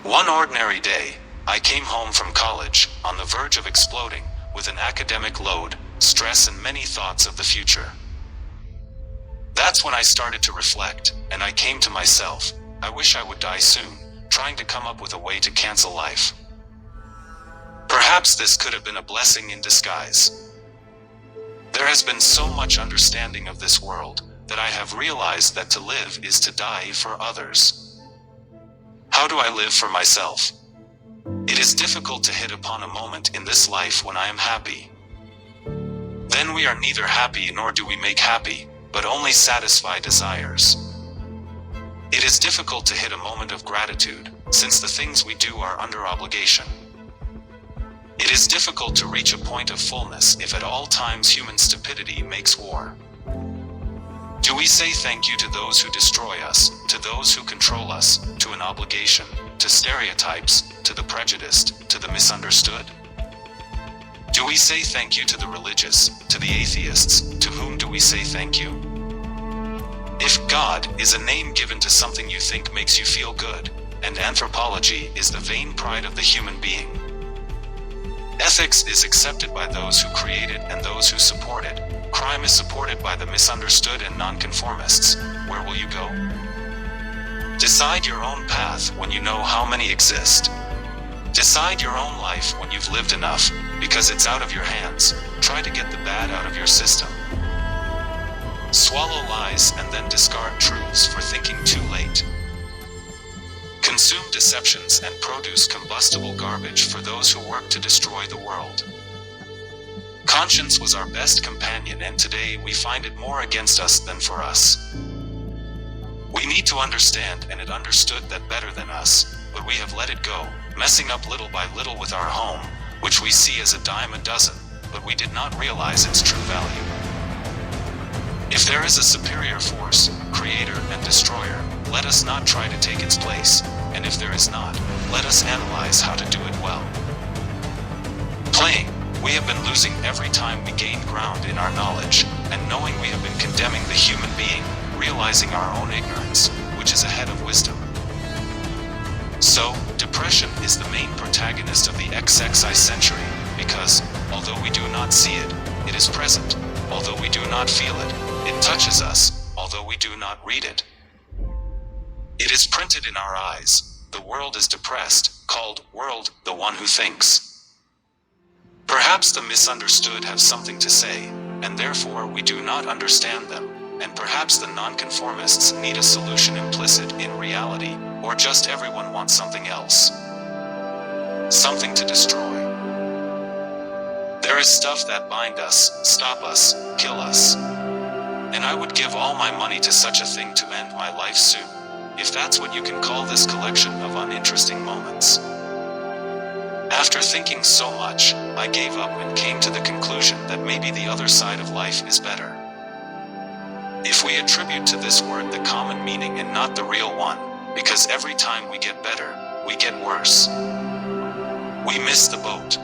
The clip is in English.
One ordinary day, I came home from college, on the verge of exploding, with an academic load, stress and many thoughts of the future. That's when I started to reflect, and I came to myself, I wish I would die soon, trying to come up with a way to cancel life. Perhaps this could have been a blessing in disguise. There has been so much understanding of this world, that I have realized that to live is to die for others. How do I live for myself? It is difficult to hit upon a moment in this life when I am happy. Then we are neither happy nor do we make happy, but only satisfy desires. It is difficult to hit a moment of gratitude, since the things we do are under obligation. It is difficult to reach a point of fullness if at all times human stupidity makes war. Do we say thank you to those who destroy us, to those who control us, to an obligation, to stereotypes, to the prejudiced, to the misunderstood? Do we say thank you to the religious, to the atheists, to whom do we say thank you? If God is a name given to something you think makes you feel good, and anthropology is the vain pride of the human being, ethics is accepted by those who create it and those who support it, crime is supported by the misunderstood and nonconformists, where will you go? Decide your own path when you know how many exist. Decide your own life when you've lived enough, because it's out of your hands. Try to get the bad out of your system. Swallow lies and then discard truths for thinking too late. Consume deceptions and produce combustible garbage for those who work to destroy the world. Conscience was our best companion, and today we find it more against us than for us. We need to understand, and it understood that better than us, but we have let it go, messing up little by little with our home, which we see as a dime a dozen, but we did not realize its true value. If there is a superior force, creator and destroyer, let us not try to take its place, and if there is not, let us analyze how to do it well. Playing, we have been losing every time we gain ground in our knowledge, and knowing we have been condemning the human being, realizing our own ignorance, which is ahead of wisdom. So, depression is the main protagonist of the XXI century, because, although we do not see it, it is present. Although we do not feel it, it touches us, although we do not read it. It is printed in our eyes. The world is depressed, called world, the one who thinks. Perhaps the misunderstood have something to say, and therefore we do not understand them, and perhaps the nonconformists need a solution implicit in reality, or just everyone wants something else. Something to destroy. There is stuff that bind us, stop us, kill us. And I would give all my money to such a thing to end my life soon, if that's what you can call this collection of uninteresting moments. After thinking so much, I gave up and came to the conclusion that maybe the other side of life is better. If we attribute to this word the common meaning and not the real one, because every time we get better, we get worse. We miss the boat.